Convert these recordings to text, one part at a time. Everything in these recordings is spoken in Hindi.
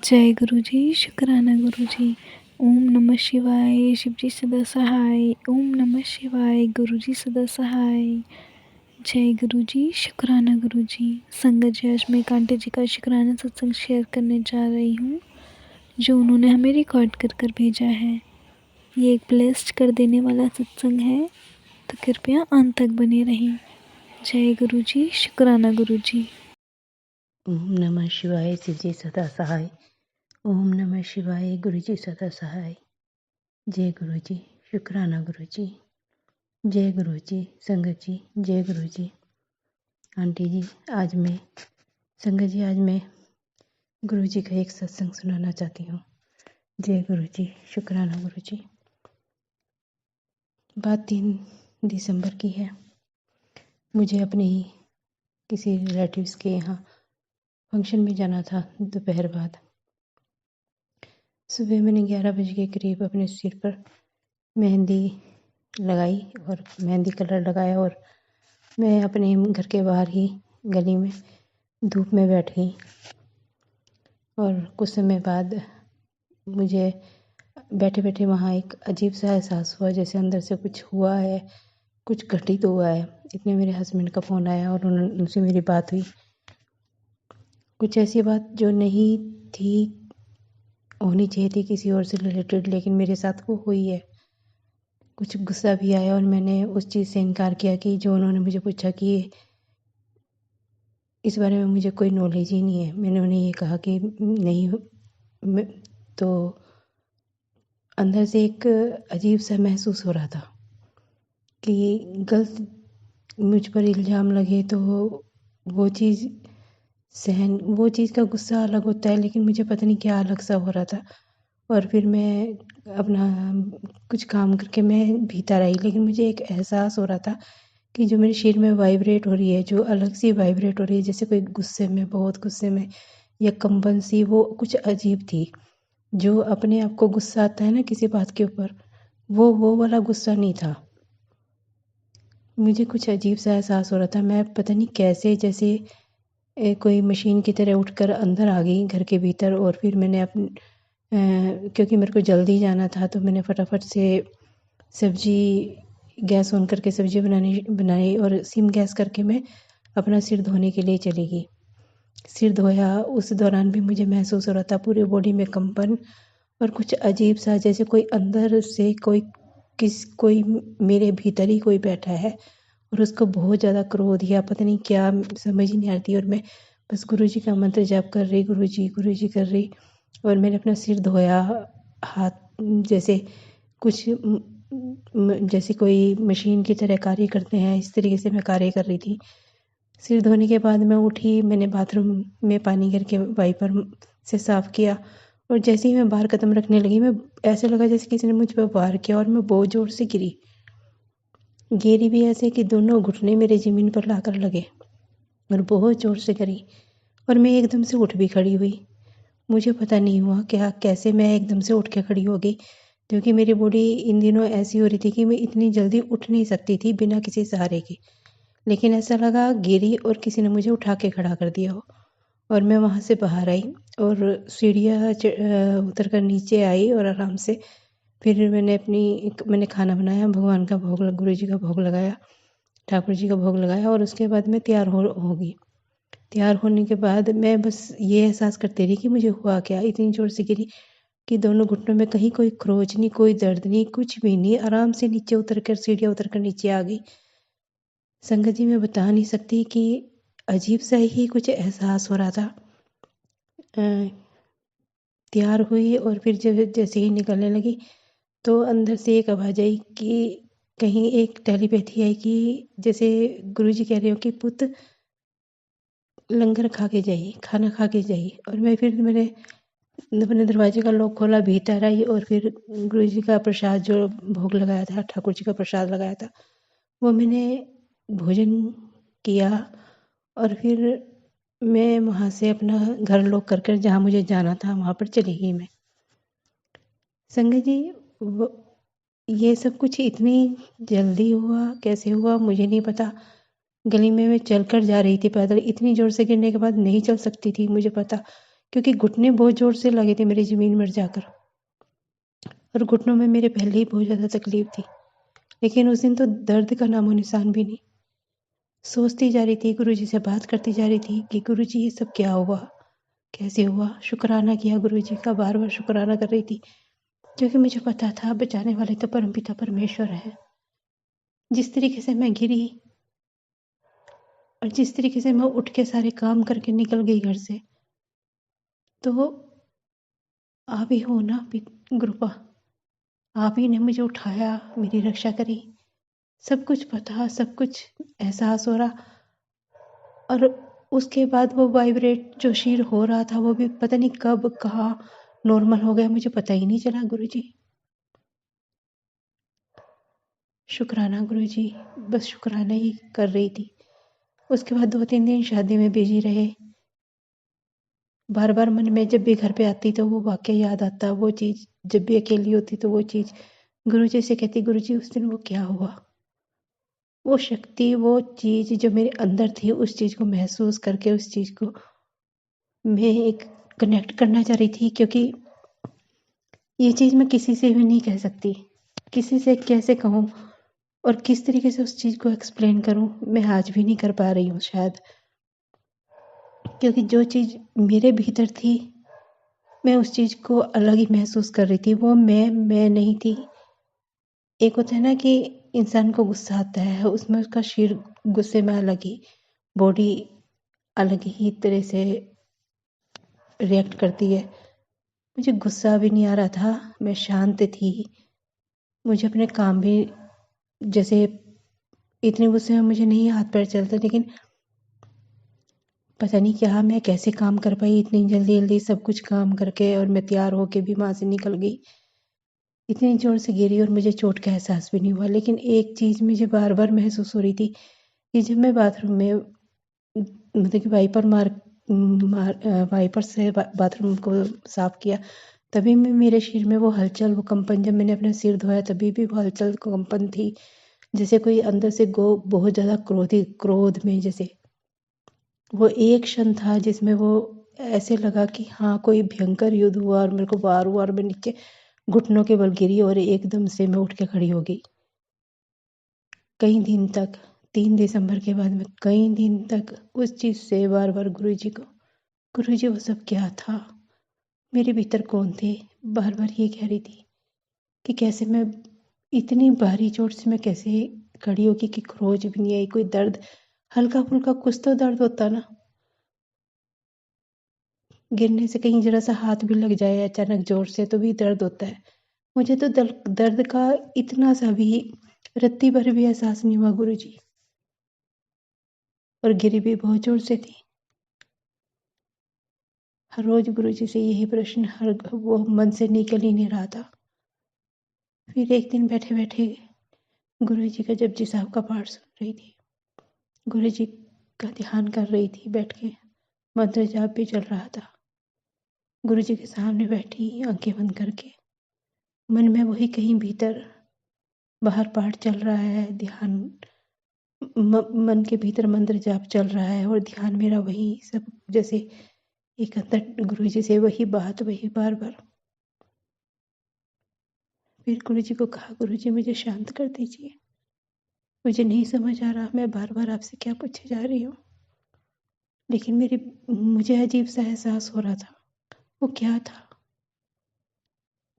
जय गुरु जी, शुक्राना गुरु जी। ओम नमः शिवाय, शिव जी सदा सहाय। ओम नमः शिवाय, गुरु जी सदा सहाय। जय गुरु जी, शुक्राना गुरु जी। संगत जी, आज मैं कांटे जी का शुक्राना सत्संग शेयर करने जा रही हूँ, जो उन्होंने हमें रिकॉर्ड कर कर भेजा है। ये एक ब्लेस्ड कर देने वाला सत्संग है, तो कृपया अंत तक बने रहें। जय गुरु जी, शुक्राना गुरु जी। ओम नमः शिवाय शिव जी सदा सहाय। ओम नमः शिवाय गुरु जी सदा सहाय। जय गुरु जी, शुक्राना गुरु जी। जय गुरु जी, संगत जी, जय गुरु जी। आंटी जी, आज मैं संगत जी, आज मैं गुरु जी का एक सत्संग सुनाना चाहती हूँ। जय गुरु जी, शुक्राना गुरु जी। बात 3 दिसंबर की है। मुझे अपने ही किसी रिलेटिव्स के यहाँ फंक्शन में जाना था। दोपहर बाद सुबह मैंने 11 बजे के करीब अपने सिर पर मेहंदी लगाई और मेहंदी कलर लगाया, और मैं अपने घर के बाहर ही गली में धूप में बैठ गई। और कुछ समय बाद मुझे बैठे बैठे वहाँ एक अजीब सा एहसास हुआ, जैसे अंदर से कुछ हुआ है, कुछ घटित हुआ है। इतने मेरे हस्बैंड का फ़ोन आया और उनसे मेरी बात हुई। कुछ ऐसी बात जो नहीं थी, होनी चाहिए थी किसी और से रिलेटेड, लेकिन मेरे साथ वो हुई है। कुछ गुस्सा भी आया और मैंने उस चीज़ से इनकार किया कि जो उन्होंने मुझे पूछा कि इस बारे में मुझे कोई नॉलेज ही नहीं है। मैंने उन्हें ये कहा कि नहीं। तो अंदर से एक अजीब सा महसूस हो रहा था कि गलत मुझ पर इल्ज़ाम लगे तो वो चीज़ वो चीज़ का गुस्सा अलग होता है, लेकिन मुझे पता नहीं क्या अलग सा हो रहा था। और फिर मैं अपना कुछ काम करके मैं भीतर आई, लेकिन मुझे एक एहसास हो रहा था कि जो मेरे शरीर में वाइब्रेट हो रही है, जो अलग सी वाइब्रेट हो रही है, जैसे कोई गुस्से में, बहुत गुस्से में, या कंपन सी, वो कुछ अजीब थी। जो अपने आप को गुस्सा आता है ना किसी बात के ऊपर, वो वाला गुस्सा नहीं था। मुझे कुछ अजीब सा एहसास हो रहा था। मैं पता नहीं कैसे, जैसे कोई मशीन की तरह उठकर अंदर आ गई घर के भीतर। और फिर मैंने क्योंकि मेरे को जल्दी जाना था, तो मैंने फटाफट से सब्जी गैस ऑन करके सब्जी बनाई और सिम गैस करके मैं अपना सिर धोने के लिए चली गई। सिर धोया, उस दौरान भी मुझे महसूस हो रहा था पूरी बॉडी में कंपन और कुछ अजीब सा, जैसे कोई अंदर से कोई मेरे भीतर ही कोई बैठा है और उसको बहुत ज़्यादा क्रोध या पता नहीं क्या, समझ ही नहीं आती। और मैं बस गुरु जी का मंत्र जाप कर रही, गुरु जी कर रही। और मैंने अपना सिर धोया, हाथ जैसे कुछ जैसे कोई मशीन की तरह कार्य करते हैं, इस तरीके से मैं कार्य कर रही थी। सिर धोने के बाद मैं उठी, मैंने बाथरूम में पानी करके वाइपर से साफ़ किया। और जैसे ही मैं बाहर कदम रखने लगी, मैं ऐसे लगा जैसे किसी ने मुझ पर वार किया और मैं बहुत ज़ोर से गिरी भी ऐसे कि दोनों घुटने मेरे ज़मीन पर लाकर लगे और बहुत ज़ोर से गिरी। और मैं एकदम से उठ भी खड़ी हुई। मुझे पता नहीं हुआ क्या कैसे मैं एकदम से उठ के खड़ी हो गई, क्योंकि मेरी बॉडी इन दिनों ऐसी हो रही थी कि मैं इतनी जल्दी उठ नहीं सकती थी बिना किसी सहारे के। लेकिन ऐसा लगा गिरी और किसी ने मुझे उठा के खड़ा कर दिया हो। और मैं वहाँ से बाहर आई और सीढ़ियाँ उतर कर नीचे आई और आराम से फिर मैंने खाना बनाया, भगवान का भोग, गुरु जी का भोग लगाया, ठाकुर जी का भोग लगाया। और उसके बाद मैं तैयार हो गई। तैयार होने के बाद मैं बस ये एहसास करती रही कि मुझे हुआ क्या। इतनी ज़ोर से गिरी कि दोनों घुटनों में कहीं कोई खरोच नहीं, कोई दर्द नहीं, कुछ भी नहीं। आराम से नीचे उतर कर, सीढ़ियाँ उतर कर नीचे आ गई। संगत जी, मैं बता नहीं सकती कि अजीब सा ही कुछ एहसास हो रहा था। तैयार हुई और फिर जब जैसे ही निकलने लगी, तो अंदर से एक आवाज़ आई कि कहीं एक टेलीपैथी आई कि जैसे गुरु जी कह रहे हो कि पुत्र लंगर खा के जाइए, खाना खा के जाइए। और मैंने अपने दरवाजे का लॉक खोला, भीतर आई और फिर गुरु जी का प्रसाद जो भोग लगाया था, ठाकुर जी का प्रसाद लगाया था, वो मैंने भोजन किया। और फिर मैं वहाँ से अपना घर लॉक कर जहाँ मुझे जाना था वहाँ पर चली गई मैं। संगत जी, ये सब कुछ इतनी जल्दी हुआ, कैसे हुआ मुझे नहीं पता। गली में मैं चल कर जा रही थी पैदल, इतनी ज़ोर से गिरने के बाद नहीं चल सकती थी, मुझे पता। क्योंकि घुटने बहुत ज़ोर से लगे थे मेरी ज़मीन पर जाकर, और घुटनों में मेरे पहले ही बहुत ज़्यादा तकलीफ़ थी। लेकिन उस दिन तो दर्द का नामो निशान भी नहीं। सोचती जा रही थी, गुरुजी से बात करती जा रही थी कि गुरुजी ये सब क्या हुआ, कैसे हुआ। शुक्राना किया गुरुजी का, बार बार शुक्राना कर रही थी, क्योंकि मुझे पता था बचाने वाले तो परमपिता परमेश्वर है। जिस तरीके से मैं गिरी और जिस तरीके से मैं उठ के सारे काम करके निकल गई घर से, तो आप ही हो ना गुरुपा, आप ही ने मुझे उठाया, मेरी रक्षा करी। सब कुछ पता, सब कुछ एहसास हो रहा, और उसके बाद वो वाइब्रेट जो शीर हो रहा था वो भी पता नहीं कब कहाँ नॉर्मल हो गया, मुझे पता ही नहीं चला गुरुजी। शुक्राना गुरुजी, बस शुक्राना ही कर रही थी। उसके बाद 2-3 दिन शादी में बिजी रहे। बार बार मन में जब भी घर पे आती तो वो वाक्य याद आता, वो चीज़ जब भी अकेली होती तो वो चीज़ गुरुजी से कहती, गुरुजी उस दिन वो क्या हुआ, वो शक्ति, वो चीज़ जो मेरे अंदर थी, उस चीज़ को महसूस करके उस चीज़ को मैं एक कनेक्ट करना चाह रही थी। क्योंकि ये चीज़ मैं किसी से भी नहीं कह सकती, किसी से कैसे कहूँ और किस तरीके से उस चीज़ को एक्सप्लेन करूँ, मैं आज भी नहीं कर पा रही हूँ शायद। क्योंकि जो चीज़ मेरे भीतर थी, मैं उस चीज़ को अलग ही महसूस कर रही थी। वो मैं नहीं थी। एक होता है ना कि इंसान को गुस्सा आता है, उसमें उसका शरीर गुस्से में अलग ही, बॉडी अलग ही तरह से रिएक्ट करती है। मुझे गुस्सा भी नहीं आ रहा था, मैं शांत थी। मुझे अपने काम भी, जैसे इतने गुस्से में मुझे नहीं हाथ पैर चलते, लेकिन पता नहीं क्या मैं कैसे काम कर पाई इतनी जल्दी जल्दी सब कुछ काम करके, और मैं तैयार होके भी वहाँ से निकल गई। इतनी ज़ोर से गिरी और मुझे चोट का एहसास भी नहीं हुआ। लेकिन एक चीज़ मुझे बार बार महसूस हो रही थी कि जब मैं बाथरूम में, मतलब कि वाइपर से बाथरूम को साफ किया, तभी मैं, मेरे शरीर में वो हलचल, वो कंपन, जब मैंने अपना सिर धोया तभी भी वो हलचल कंपन थी, जैसे कोई अंदर से गो बहुत ज़्यादा क्रोध में, जैसे वो एक क्षण था जिसमें वो ऐसे लगा कि हाँ कोई भयंकर युद्ध हुआ और मेरे को वार हुआ, और मैं नीचे घुटनों के बल गिरी और एकदम से मैं उठ के खड़ी हो गई। कई दिन तक, 3 दिसंबर के बाद मैं कई दिन तक उस चीज़ से बार बार गुरुजी को, गुरुजी वो सब क्या था, मेरे भीतर कौन थे, बार बार ये कह रही थी कि कैसे मैं इतनी भारी चोट से मैं कैसे खड़ी होगी कि खरोच भी नहीं आई, कोई दर्द, हल्का फुल्का कुछ तो दर्द होता ना, गिरने से कहीं जरा सा हाथ भी लग जाए अचानक जोर से तो भी दर्द होता है। मुझे तो दर्द का इतना सा भी, रत्ती भर भी एहसास नहीं हुआ गुरुजी, और गिरी भी बहुत जोर से थी। हर रोज गुरुजी से यही प्रश्न, हर वो मन से निकल ही नहीं रहा था। फिर एक दिन बैठे बैठे गुरुजी का जपजी साहब का पाठ सुन रही थी, गुरुजी का ध्यान कर रही थी बैठ के, मंत्र जाप भी चल रहा था। गुरुजी के सामने बैठी आंखें बंद करके, मन में वही कहीं भीतर, बाहर पाठ चल रहा है, ध्यान, मन के भीतर मंत्र जाप चल रहा है और ध्यान मेरा वही सब, जैसे एक अंदर गुरुजी से वही बात, वही बार बार। फिर गुरुजी को कहा, गुरुजी मुझे शांत कर दीजिए, मुझे नहीं समझ आ रहा मैं बार बार आपसे क्या पूछे जा रही हूँ। लेकिन मुझे अजीब सा एहसास हो रहा था, वो क्या था।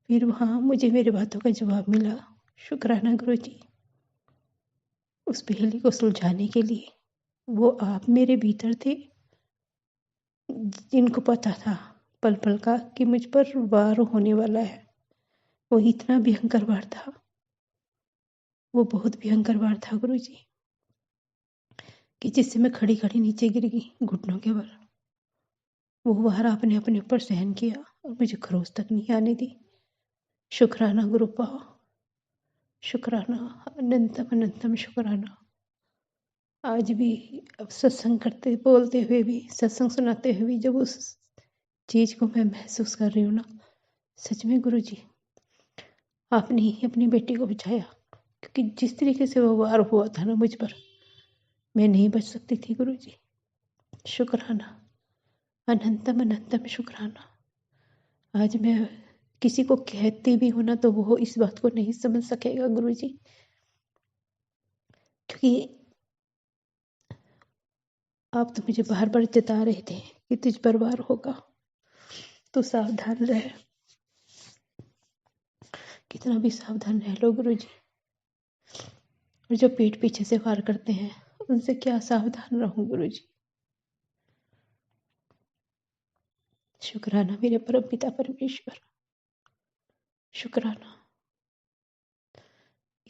फिर वहाँ मुझे मेरी बातों का जवाब मिला। शुक्राना गुरुजी, उस पहेली को सुलझाने के लिए। वो आप मेरे भीतर थे, जिनको पता था पल पल का कि मुझ पर वार होने वाला है। वो इतना भयंकर वार था, वो बहुत भयंकर वार था गुरुजी, कि जिससे मैं खड़ी खड़ी नीचे गिर गई घुटनों के बल। वो वार आपने अपने ऊपर सहन किया और मुझे खरोच तक नहीं आने दी। शुक्राना गुरुपा, शुक्राना, अनंतम अनंतम शुक्राना। आज भी अब सत्संग करते, बोलते हुए भी, सत्संग सुनाते हुए भी, जब उस चीज़ को मैं महसूस कर रही हूँ ना, सच में गुरुजी आपने ही अपनी बेटी को बचाया। क्योंकि जिस तरीके से वो वार हुआ था ना मुझ पर, मैं नहीं बच सकती थी गुरुजी। शुक्राना, अनंतम अनंतम शुक्राना। आज मैं किसी को कहती भी हूँ ना तो वो इस बात को नहीं समझ सकेगा गुरुजी, क्योंकि आप तो मुझे बार बार जता रहे थे कि तुझ पर वार होगा, तो सावधान रहे। कितना भी सावधान रह लो गुरुजी, और जो पीठ पीछे से वार करते हैं उनसे क्या सावधान रहूं गुरुजी। शुक्राना मेरे परम पिता परमेश्वर, शुक्राना।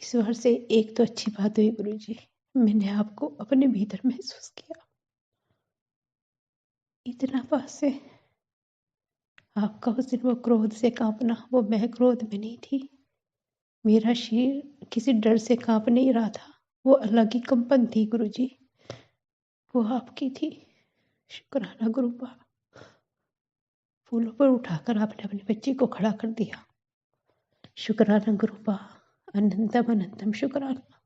इस बार से एक तो अच्छी बात हुई गुरुजी, मैंने आपको अपने भीतर महसूस किया। इतना पास से आपका उस दिन वो क्रोध से कांपना, वो मैं क्रोध में नहीं थी। मेरा शरीर किसी डर से कांप नहीं रहा था, वो अलग ही कंपन थी गुरुजी, वो आपकी थी। शुक्राना गुरुपा, फूलों पर उठाकर आपने अपने बच्चे को खड़ा कर दिया। शुक्राना गुरुपा, अनंतम अनंतम शुक्राना।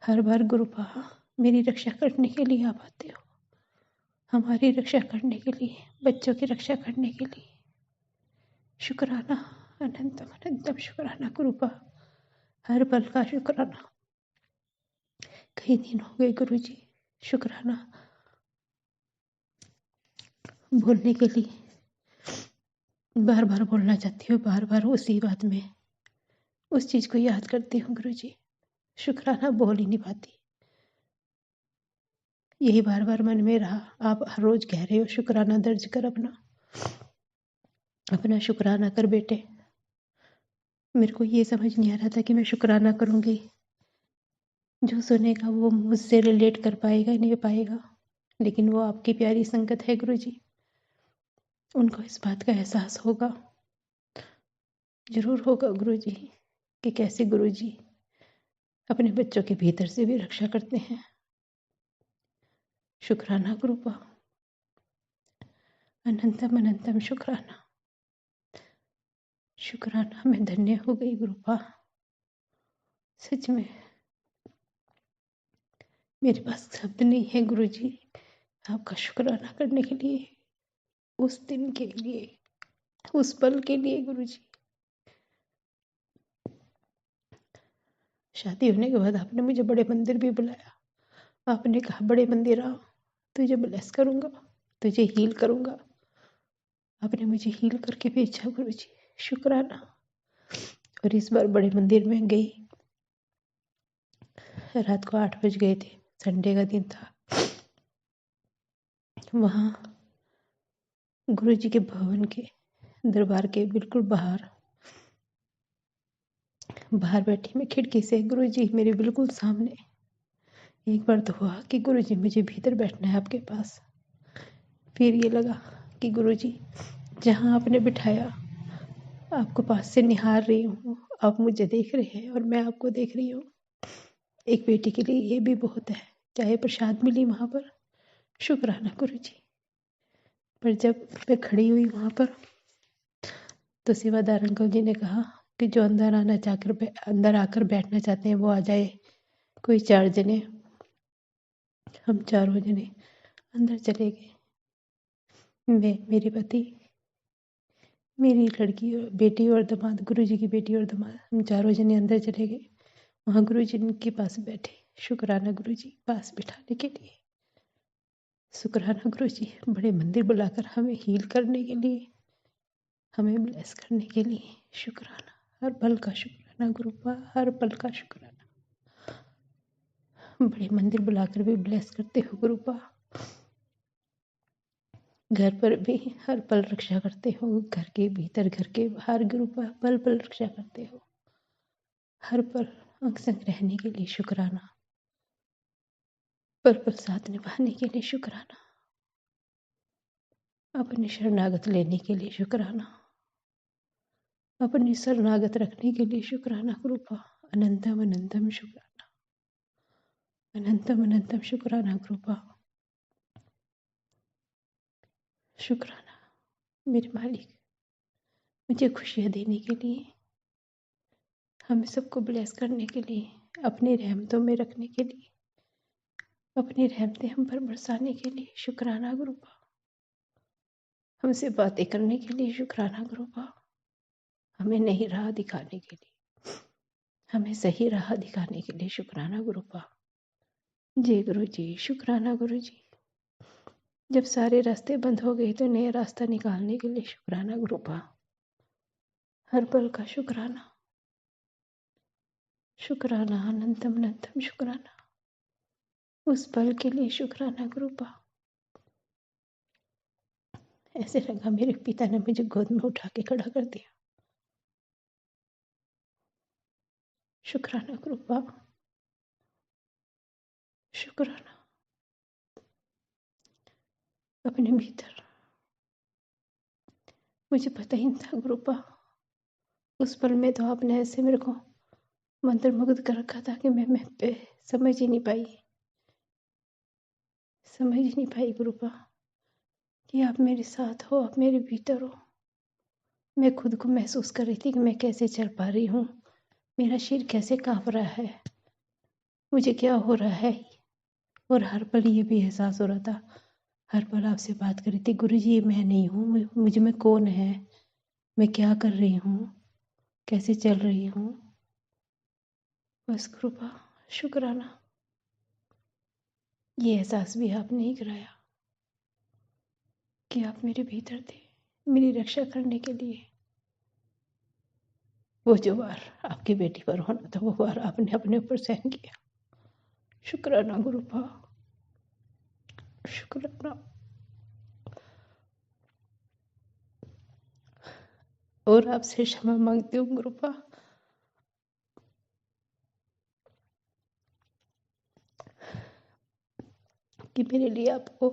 हर बार गुरुपा मेरी रक्षा करने के लिए आप आते हो, हमारी रक्षा करने के लिए, बच्चों की रक्षा करने के लिए। शुक्राना, अनंतम अनंतम शुक्राना गुरुपा, हर पल का शुक्राना। कई दिन हो गए गुरुजी, शुक्राना बोलने के लिए बार बार बोलना चाहती हूँ, बार बार उसी बात में उस चीज को याद करती हूँ गुरुजी, शुक्राना बोल ही नहीं पाती। यही बार बार मन में रहा। आप हर रोज कह रहे हो शुक्राना दर्ज कर अपना, अपना शुक्राना कर बेटे। मेरे को ये समझ नहीं आ रहा था कि मैं शुक्राना करूंगी, जो सुनेगा वो मुझसे रिलेट कर पाएगा नहीं पाएगा, लेकिन वो आपकी प्यारी संगत है गुरुजी, उनको इस बात का एहसास होगा, जरूर होगा गुरुजी, कि कैसे गुरुजी अपने बच्चों के भीतर से भी रक्षा करते हैं। शुक्राना गुरुपा, अनंतम अनंतम शुक्राना। शुक्राना, मैं धन्य हो गई गुरुपा, सच में मेरे पास शब्द नहीं है गुरुजी आपका शुक्राना करने के लिए, उस दिन के लिए, उस पल के लिए गुरुजी। शादी होने के बाद आपने मुझे बड़े मंदिर भी बुलाया, आपने कहा बड़े मंदिर आओ, तुझे ब्लेस करूंगा, तुझे हील करूंगा। आपने मुझे हील करके भेजा गुरुजी, शुक्राना। और इस बार बड़े मंदिर में गई, रात को 8 बज गए थे, संडे का दिन था। वहाँ गुरुजी के भवन के दरबार के बिल्कुल बाहर बाहर बैठी मैं खिड़की से, गुरुजी मेरे बिल्कुल सामने। एक बार तो हुआ कि गुरुजी मुझे भीतर बैठना है आपके पास, फिर ये लगा कि गुरुजी जहाँ आपने बिठाया, आपको पास से निहार रही हूँ, आप मुझे देख रहे हैं और मैं आपको देख रही हूँ। एक बेटी के लिए ये भी बहुत है, चाहे प्रसाद मिली वहाँ पर, शुक्राना गुरुजी। पर जब मैं खड़ी हुई वहाँ पर, तो सेवादार अंकल जी ने कहा कि जो अंदर आकर बैठना चाहते हैं वो आ जाए। कोई 4 जने, हम चारों जने अंदर चले गए। मैं, मेरे पति, मेरी लड़की और बेटी और दामाद, गुरुजी की बेटी और दामाद, हम चारों जने अंदर चले गए। वहाँ गुरुजी के पास बैठे, शुक्राना गुरुजी पास बिठाने के लिए। शुक्राना गुरुजी बड़े मंदिर बुलाकर हमें हील करने के लिए, हमें ब्लेस करने के लिए। शुक्राना, हर पल का शुक्राना गुरुपा, हर पल का शुक्राना। बड़े मंदिर बुलाकर भी ब्लेस करते हो गुरुपा, घर पर भी हर पल रक्षा करते हो, घर के भीतर घर के बाहर गुरुपा पल पल रक्षा करते हो, हर पल अंग संग रहने के लिए शुक्राना, पल पल साथ निभाने के लिए शुक्राना, अपनी शरणागत लेने के लिए शुक्राना, अपनी शरणागत रखने के लिए शुक्राना गुरुपा। अनंतम अनंतम शुक्राना, अनंतम अनंतम शुक्राना गुरुपा। शुक्राना मेरे मालिक, मुझे खुशियाँ देने के लिए, हमें सबको ब्लेस करने के लिए, अपनी रहमतों में रखने के लिए, अपनी रहमतें हम पर बरसाने के लिए शुक्राना गुरुपा। हमसे बातें करने के लिए शुक्राना गुरुबा, हमें नई राह दिखाने के लिए, हमें सही राह दिखाने के लिए शुक्राना गुरुबा। जय गुरु जी, शुक्राना गुरु जी। जब सारे रास्ते बंद हो गए तो नया रास्ता निकालने के लिए शुक्राना गुरुबा। हर पल का शुक्राना, शुक्राना, अनंतम अनंतम शुक्राना, उस पल के लिए शुक्राना गुरुबा। ऐसे लगा मेरे पिता ने मुझे गोद में उठा के खड़ा कर दिया। शुक्राना गुरुबा, शुक्राना। अपने भीतर मुझे पता ही नहीं था गुरुबा, उस पल में तो आपने ऐसे मेरे को मंत्रमुग्ध कर रखा था कि मैं समझ ही नहीं पाई, समझ ही नहीं पाई गुरुबा कि आप मेरे साथ हो, आप मेरे भीतर हो। मैं खुद को महसूस कर रही थी कि मैं कैसे चल पा रही हूँ, मेरा सिर कैसे कांप रहा है, मुझे क्या हो रहा है। और हर पल ये भी एहसास हो रहा था, हर पल आपसे बात कर रही थी, गुरु जी ये मैं नहीं हूँ, मुझे में कौन है, मैं क्या कर रही हूँ, कैसे चल रही हूँ। बस गुरुबा, शुक्राना, ये एहसास भी आपने ही कराया कि आप मेरे भीतर थे, मेरी रक्षा करने के लिए। वो जो वार आपकी बेटी पर होना था, वो वार आपने अपने ऊपर सहन किया। शुक्राना गुरुबा, शुक्राना। और आपसे क्षमा मांगती हूँ गुरुबा, कि मेरे लिए आपको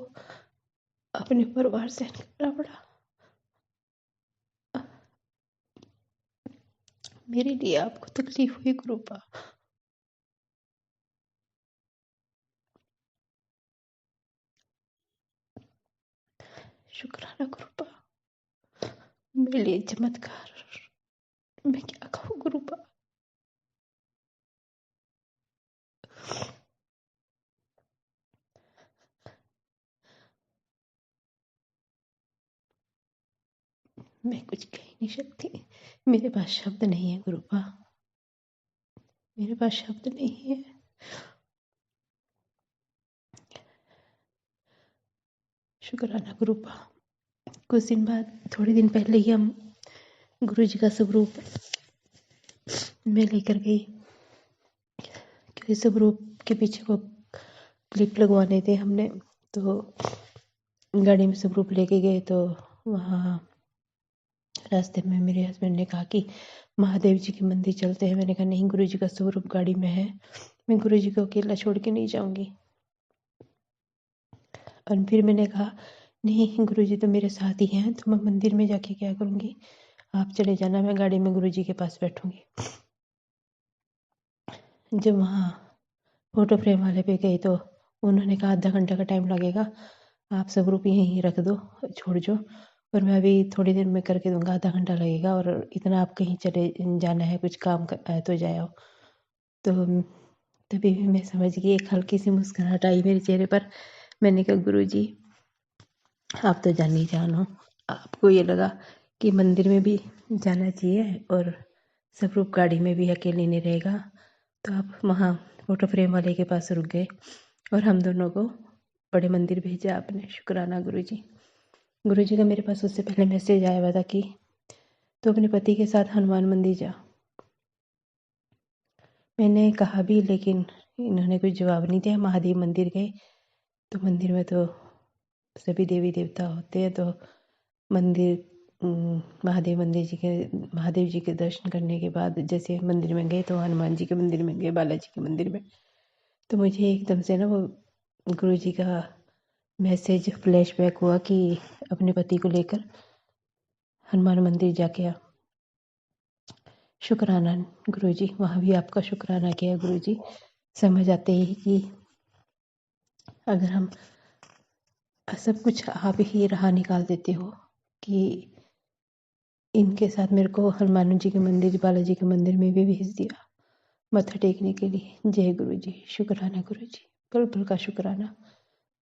अपने परिवार सहन करना पड़ा, मेरे लिए आपको तकलीफ हुई गुरुबा। शुक्राना गुरुबा, मेरे लिए चमत्कार, मैं क्या कहूँ गुरुबा। मैं कुछ कह ही नहीं सकती, मेरे पास शब्द नहीं है गुरुबा, मेरे पास शब्द नहीं है। शुक्राना गुरुबा। कुछ दिन बाद, थोड़े दिन पहले ही हम गुरु जी का स्वरूप में लेकर गई, क्योंकि स्वरूप के पीछे को क्लिप लगवाने थे हमने, तो गाड़ी में स्वरूप लेके गए। तो वहाँ रास्ते में मेरे हस्बैंड ने कहा कि महादेव जी के मंदिर चलते हैं। मैंने कहा नहीं, गुरु जी का स्वरूप गाड़ी में है, मैं गुरु जी को अकेला छोड़ के नहीं जाऊंगी। और फिर मैंने कहा नहीं, गुरु जी तो मेरे साथ ही हैं, तो मैं मंदिर में जाके क्या करूंगी, आप चले जाना, मैं गाड़ी में गुरु जी के पास बैठूंगी। जब वहाँ फोटो फ्रेम वाले पे गए तो उन्होंने कहा आधा घंटा का टाइम लगेगा, आप स्वरूप यहीं रख दो, छोड़ जो, और मैं अभी थोड़ी देर में करके दूंगा, आधा घंटा लगेगा, और इतना आप कहीं चले जाना है, कुछ काम है तो जाओ। तो तभी भी मैं समझ गई, एक हल्की सी मुस्कुराहट आई मेरे चेहरे पर। मैंने कहा गुरु जी आप तो जान ही जान हो, आपको ये लगा कि मंदिर में भी जाना चाहिए और स्वरूप गाड़ी में भी अकेले नहीं रहेगा, तो आप वहाँ फोटो फ्रेम वाले के पास रुक गए और हम दोनों को बड़े मंदिर भेजा आपने। शुक्राना गुरु जी। गुरु जी का मेरे पास उससे पहले मैसेज आया हुआ था कि तो अपने पति के साथ हनुमान मंदिर जा। मैंने कहा भी, लेकिन इन्होंने कुछ जवाब नहीं दिया। महादेव मंदिर गए तो मंदिर में तो सभी देवी देवता होते हैं, तो मंदिर महादेव जी के दर्शन करने के बाद जैसे मंदिर में गए तो हनुमान जी के मंदिर में गए, बालाजी के मंदिर में, तो मुझे एकदम से ना वो गुरु जी का मैसेज फ्लैशबैक हुआ कि अपने पति को लेकर हनुमान मंदिर जाके आ। शुक्राना गुरु जी, वहाँ भी आपका शुक्राना किया गुरु जी। समझ आते ही कि अगर हम सब कुछ आप ही राह निकाल देते हो, कि इनके साथ मेरे को हनुमान जी के मंदिर, बालाजी के मंदिर में भी भेज दिया मत्था टेकने के लिए। जय गुरु जी, शुक्राना गुरु जी, पल पल का शुक्राना।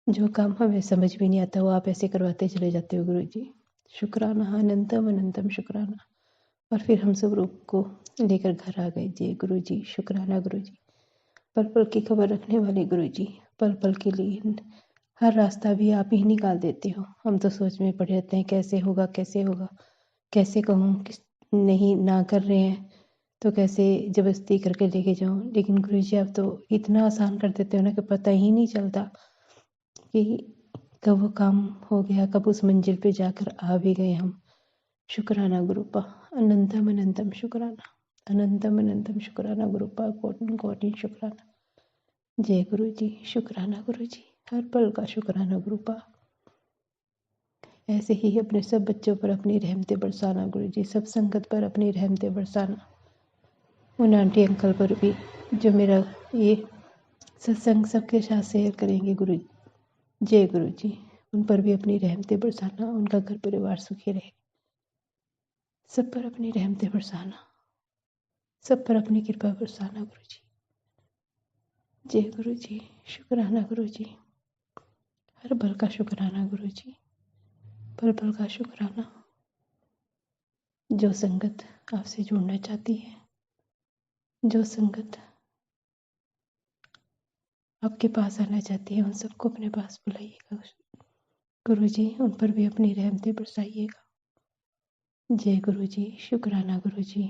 जो काम हमें समझ भी नहीं आता वो आप ऐसे करवाते चले जाते हो गुरु जी। शुक्राना, अनंतम अनंतम शुक्राना। और फिर हम सब रूप को लेकर घर आ गए। जय गुरु जी, शुक्राना गुरु जी। पल पल की खबर रखने वाले गुरु जी, पल पल के लिए हर रास्ता भी आप ही निकाल देते हो। हम तो सोच में पड़े रहते हैं कैसे होगा, कैसे होगा, कैसे कहूँ, किस नहीं ना कर रहे हैं तो कैसे ज़बरदस्ती करके लेके जाऊँ। लेकिन गुरु जी आप तो इतना आसान कर देते हो ना कि पता ही नहीं चलता कि कब वो काम हो गया, कब उस मंजिल पे जाकर आ भी गए हम। शुक्राना गुरुपा, अनंतम अनंतम शुक्राना, अनंतम अनंतम शुक्राना गुरुपा, कोटि कोटि शुक्राना। जय गुरु जी, शुक्राना गुरु जी, हर पल का शुक्राना गुरुपा। ऐसे ही अपने सब बच्चों पर अपनी रहमतें बरसाना गुरु जी, सब संगत पर अपनी रहमतें बरसाना। उन आंटी अंकल पर भी जो मेरा ये सत्संग सबके साथ शेयर करेंगे गुरु जी। जय गुरु जी, उन पर भी अपनी रहमतें बरसाना, उनका घर परिवार सुखी रहे। सब पर अपनी रहमतें बरसाना, सब पर अपनी कृपा बरसाना गुरु जी। जय गुरु जी, शुक्राना गुरु जी, हर पल का शुक्राना गुरु जी, पल पल का शुक्राना। जो संगत आपसे जुड़ना चाहती है, जो संगत आपके पास आना चाहती है, उन सबको अपने पास बुलाइएगा गुरु जी, उन पर भी अपनी रहमतें बरसाइएगा। जय गुरु जी, शुक्राना गुरु जी।